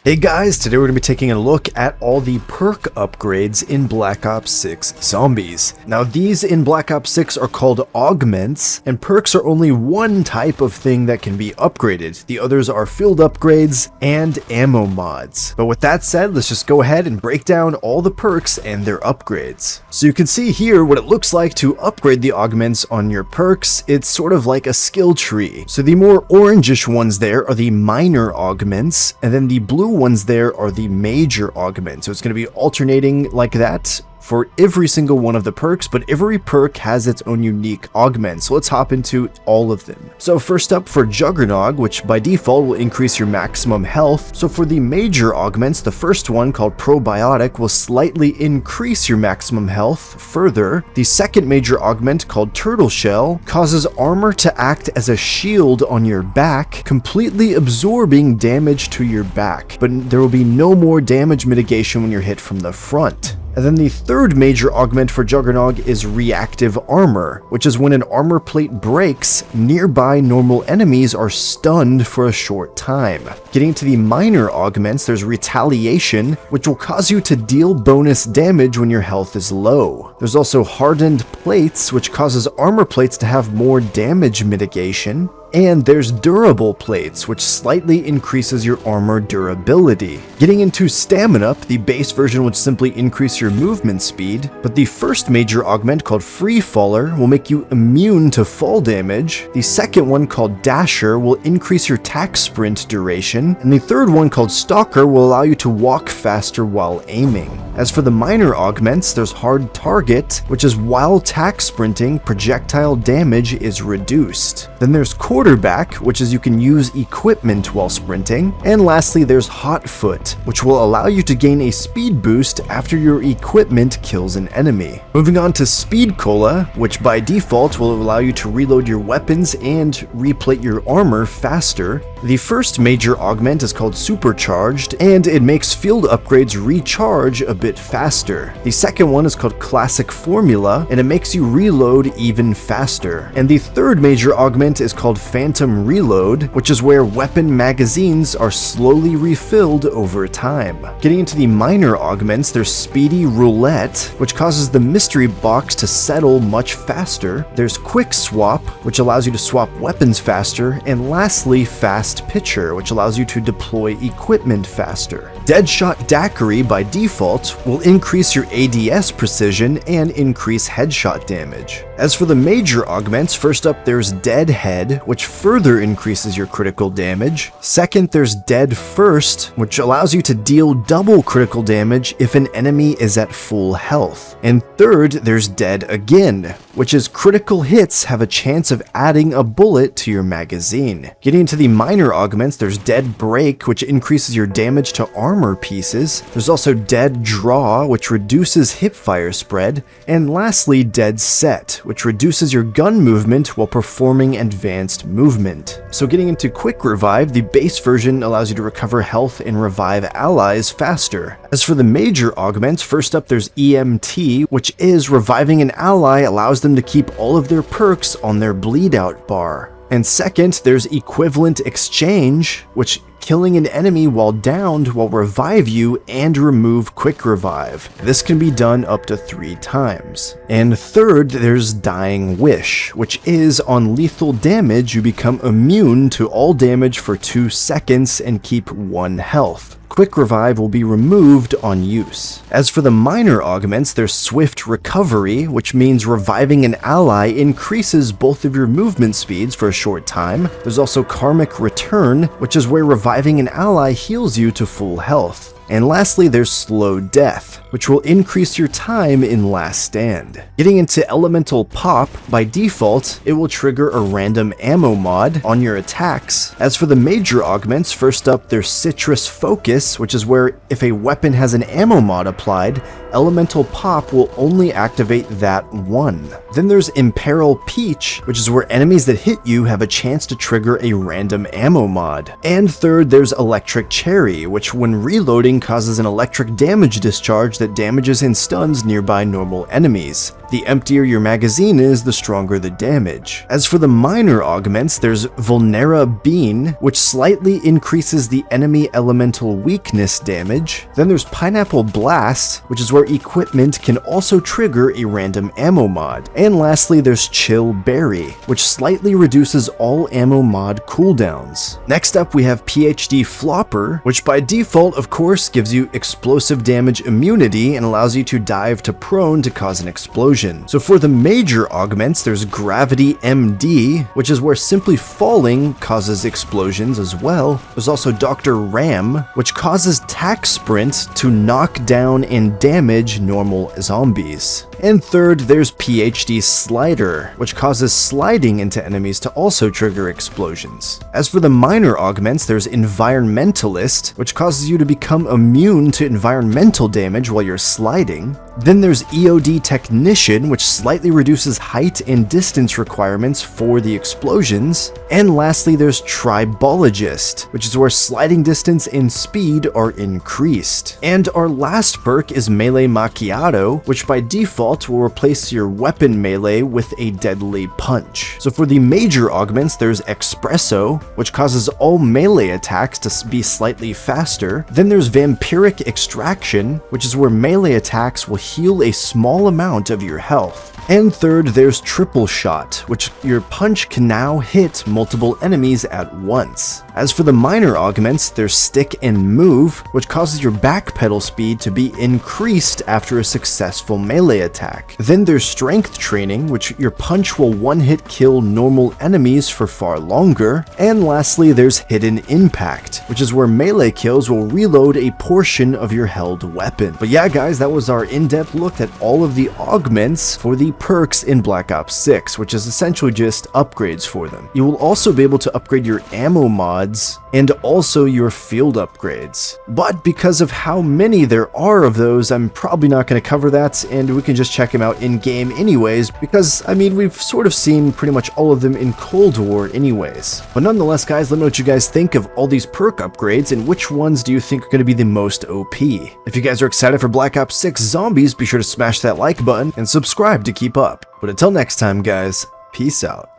Hey guys, today we're going to be taking a look at all the perk upgrades in Black Ops 6 Zombies. Now these in Black Ops 6 are called Augments, and perks are only one type of thing that can be upgraded. The others are field upgrades and ammo mods. But with that said, let's just go ahead and break down all the perks and their upgrades. So you can see here what it looks like to upgrade the Augments on your perks. It's sort of like a skill tree. So the more orangish ones there are the minor Augments, and then the blue ones there are the major augments. So it's going to be alternating like that for every single one of the perks, but every perk has its own unique augment. So let's hop into all of them. So first up for Juggernog, which by default will increase your maximum health. So for the major augments, the first one called Probiotic will slightly increase your maximum health further. The second major augment called Turtle Shell causes armor to act as a shield on your back, completely absorbing damage to your back, but there will be no more damage mitigation when you're hit from the front. And then the third major augment for Juggernog is Reactive Armor, which is when an armor plate breaks, nearby normal enemies are stunned for a short time. Getting to the minor augments, there's Retaliation, which will cause you to deal bonus damage when your health is low. There's also Hardened Plates, which causes armor plates to have more damage mitigation. And there's Durable Plates, which slightly increases your armor durability. Getting into Stamin-Up, the base version would simply increase your movement speed, but the first major augment called Free Faller will make you immune to fall damage. The second one called Dasher will increase your tack sprint duration, and the third one called Stalker will allow you to walk faster while aiming. As for the minor augments, there's Hard Target, which is while tack sprinting, projectile damage is reduced. Then there's Quarterback, which is you can use equipment while sprinting. And lastly, there's Hot Foot, which will allow you to gain a speed boost after your equipment kills an enemy. Moving on to Speed Cola, which by default will allow you to reload your weapons and replate your armor faster. The first major augment is called Supercharged, and it makes field upgrades recharge a bit faster. The second one is called Classic Formula, and it makes you reload even faster. And the third major augment is called Phantom Reload, which is where weapon magazines are slowly refilled over time. Getting into the minor augments, there's Speedy Roulette, which causes the mystery box to settle much faster. There's Quick Swap, which allows you to swap weapons faster. And lastly, Fast Pitcher, which allows you to deploy equipment faster. Deadshot Daiquiri by default will increase your ADS precision and increase headshot damage. As for the major augments, first up there's Deadhead, which further increases your critical damage. Second, there's Dead First, which allows you to deal double critical damage if an enemy is at full health. And third, there's Dead Again, which is critical hits have a chance of adding a bullet to your magazine. Getting into the minor augments, there's Dead Break, which increases your damage to armor pieces. There's also Dead Draw, which reduces hipfire spread. And lastly, Dead Set, which reduces your gun movement while performing advanced movement. So getting into Quick Revive, the base version allows you to recover health and revive allies faster. As for the major augments, first up there's EMT, which is reviving an ally allows them to keep all of their perks on their bleed out bar. And second, there's Equivalent Exchange, which killing an enemy while downed will revive you and remove Quick Revive. This can be done up to 3 times. And third, there's Dying Wish, which is on lethal damage you become immune to all damage for 2 seconds and keep 1 health. Quick Revive will be removed on use. As for the minor augments, there's Swift Recovery, which means reviving an ally increases both of your movement speeds for a short time. There's also Karmic Return, which is where reviving an ally heals you to full health. And lastly, there's Slow Death, which will increase your time in Last Stand. Getting into Elemental Pop, by default, it will trigger a random ammo mod on your attacks. As for the major augments, first up there's Citrus Focus, which is where if a weapon has an ammo mod applied, Elemental Pop will only activate that one. Then there's Imperil Peach, which is where enemies that hit you have a chance to trigger a random ammo mod. And third, there's Electric Cherry, which when reloading causes an electric damage discharge that damages and stuns nearby normal enemies. The The emptier your magazine is, the stronger the damage. As for the minor augments, there's Vulnera Bean, which slightly increases the enemy elemental weakness damage. Then there's Pineapple Blast, which is where equipment can also trigger a random ammo mod. And lastly, there's Chill Berry, which slightly reduces all ammo mod cooldowns. Next up, we have PhD Flopper, which by default, of course, gives you explosive damage immunity and allows you to dive to prone to cause an explosion. So for the major augments, there's Gravity MD, which is where simply falling causes explosions as well. There's also Dr. Ram, which causes Tack Sprint to knock down and damage normal zombies. And third, there's PhD Slider, which causes sliding into enemies to also trigger explosions. As for the minor augments, there's Environmentalist, which causes you to become immune to environmental damage while you're sliding. Then there's EOD Technician, which slightly reduces height and distance requirements for the explosions. And lastly, there's Tribologist, which is where sliding distance and speed are increased. And our last perk is Melee Macchiato, which by default will replace your weapon melee with a deadly punch. So for the major augments, there's Espresso, which causes all melee attacks to be slightly faster. Then there's Vampiric Extraction, which is where melee attacks will heal a small amount of your health. And third, there's Triple Shot, which your punch can now hit multiple enemies at once. As for the minor augments, there's Stick and Move, which causes your backpedal speed to be increased after a successful melee attack. Then there's Strength Training, which your punch will one-hit kill normal enemies for far longer. And lastly, there's Hidden Impact, which is where melee kills will reload a portion of your held weapon. But yeah, guys, that was our in-depth look at all of the augments for the perks in Black Ops 6, which is essentially just upgrades for them. You will also be able to upgrade your ammo mods and also your field upgrades. But because of how many there are of those, I'm probably not going to cover that, and we can just check them out in-game anyways, because, I mean, we've sort of seen pretty much all of them in Cold War anyways. But nonetheless, guys, let me know what you guys think of all these perk upgrades, and which ones do you think are going to be the most OP. If you guys are excited for Black Ops 6 Zombies, be sure to smash that like button and subscribe to keep up. But until next time, guys, peace out.